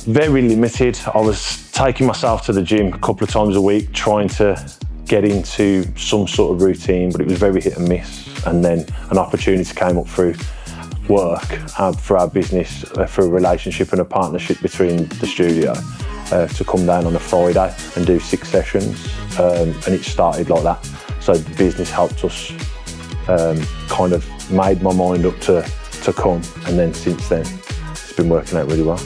very limited. I was taking myself to the gym a couple of times a week, trying to get into some sort of routine, but it was very hit and miss. And then an opportunity came up through work, for our business, for a relationship and a partnership between the studio, to come down on a Friday and do 6 sessions. And it started like that. So the business helped us, kind of made my mind up to come. And then since then, it's been working out really well.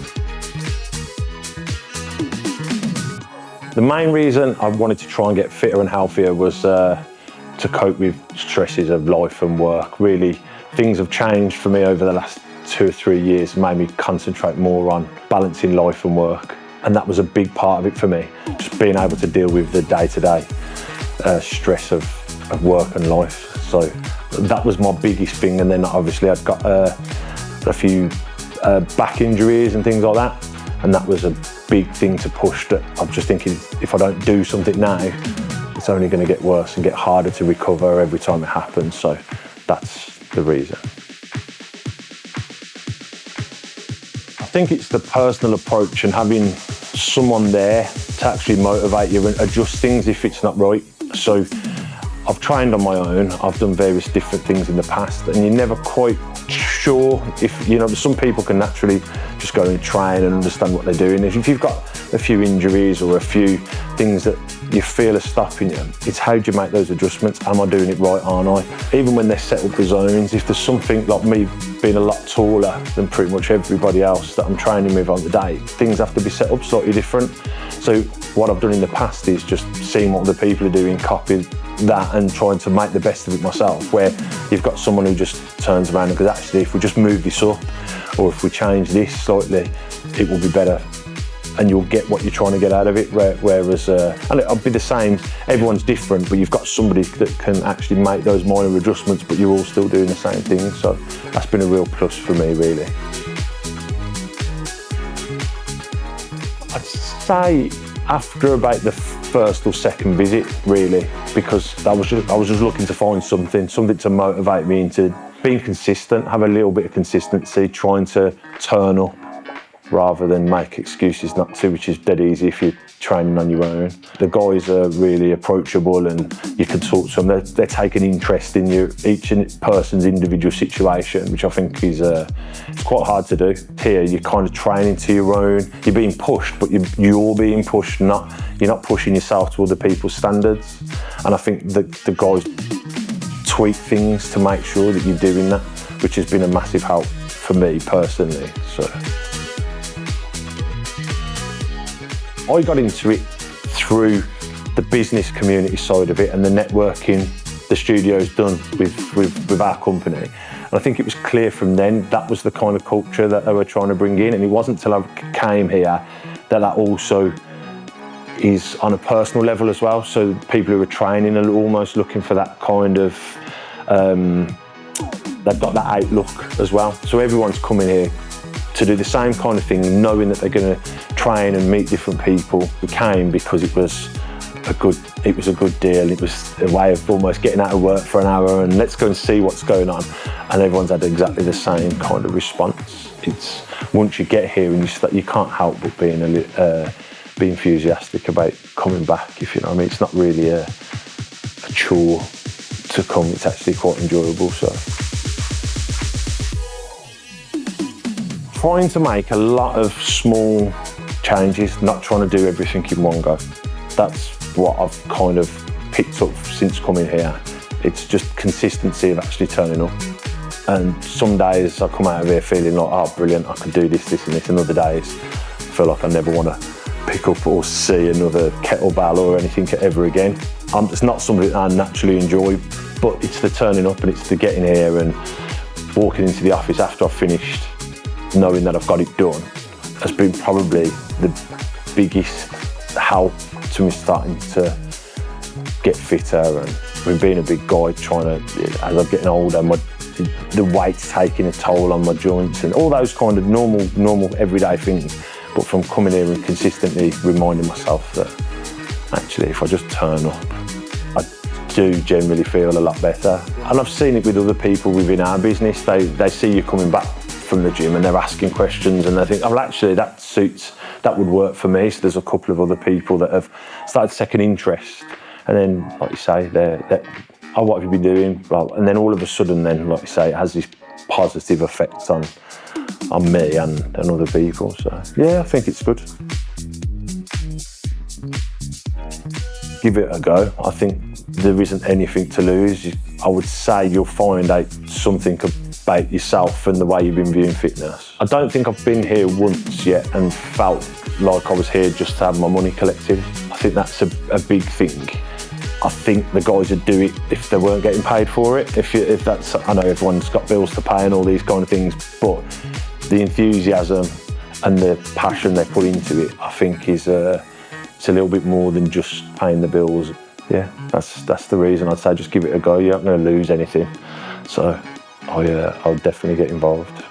The main reason I wanted to try and get fitter and healthier was to cope with stresses of life and work. Really, things have changed for me over the last 2 or 3 years, made me concentrate more on balancing life and work. And that was a big part of it for me, just being able to deal with the day-to-day stress of work and life. So that was my biggest thing. And then obviously I'd got a few back injuries and things like that. And that was a big thing to push, that I'm just thinking, if I don't do something now, it's only going to get worse and get harder to recover every time it happens. So that's the reason. I think it's the personal approach and having someone there to actually motivate you and adjust things if it's not right. So I've trained on my own. I've done various different things in the past, and you're never quite sure if, you know, some people can naturally just go and train and understand what they're doing. If you've got a few injuries or a few things that you feel are stopping you, it's how do you make those adjustments? Am I doing it right, aren't I? Even when they set up the zones, if there's something like me being a lot taller than pretty much everybody else that I'm training with on the day, things have to be set up slightly different. So what I've done in the past is just seeing what other people are doing, copy that and trying to make the best of it myself, where you've got someone who just turns around and goes, actually, if we just move this up or if we change this slightly, it will be better. And you'll get what you're trying to get out of it, whereas, and it'll be the same, everyone's different, but you've got somebody that can actually make those minor adjustments, but you're all still doing the same thing. So that's been a real plus for me, really. I'd say after about the first or second visit, really, because I was just looking to find something to motivate me into being consistent, have a little bit of consistency, trying to turn up rather than make excuses not to, which is dead easy if you're training on your own. The guys are really approachable and you can talk to them. They're taking interest in each person's individual situation, which I think is it's quite hard to do. Here, you're kind of training to your own. You're being pushed, but you're being pushed, you're not pushing yourself to other people's standards. And I think the guys tweak things to make sure that you're doing that, which has been a massive help for me personally. So I got into it through the business community side of it and the networking the studio's done with our company. And I think it was clear from then that was the kind of culture that they were trying to bring in. And it wasn't until I came here that also is on a personal level as well. So people who are training are almost looking for that kind of, they've got that outlook as well. So everyone's coming here to do the same kind of thing, knowing that they're going to train and meet different people. We came because it was a good deal. It was a way of almost getting out of work for an hour and let's go and see what's going on. And everyone's had exactly the same kind of response. It's once you get here and you can't help but be enthusiastic about coming back, if you know what I mean. It's not really a chore to come. It's actually quite enjoyable. So trying to make a lot of small changes, not trying to do everything in one go. That's what I've kind of picked up since coming here. It's just consistency of actually turning up. And some days I come out of here feeling like, oh, brilliant, I can do this, this and this. And other days I feel like I never want to pick up or see another kettlebell or anything ever again. It's not something that I naturally enjoy, but it's the turning up and it's the getting here and walking into the office after I've finished, knowing that I've got it done, has been probably the biggest help to me starting to get fitter. And with being a big guy, as I'm getting older, the weight's taking a toll on my joints and all those kind of normal everyday things. But from coming here and consistently reminding myself that actually if I just turn up, I do generally feel a lot better. And I've seen it with other people within our business. They see you coming back from the gym and they're asking questions and they think, oh, well, actually that would work for me. So there's a couple of other people that have started taking interest, and then, like you say, they're oh, what have you been doing? Well, and then all of a sudden, then, like you say, it has this positive effect on me and other people. So yeah, I think it's good. Give it a go. I think there isn't anything to lose. I would say you'll find out something about yourself and the way you've been viewing fitness. I don't think I've been here once yet and felt like I was here just to have my money collected. I think that's a big thing. I think the guys would do it if they weren't getting paid for it. If that's, I know everyone's got bills to pay and all these kind of things, but the enthusiasm and the passion they put into it, I think is it's a little bit more than just paying the bills. Yeah, that's the reason I'd say just give it a go. You're not going to lose anything. So I'll definitely get involved.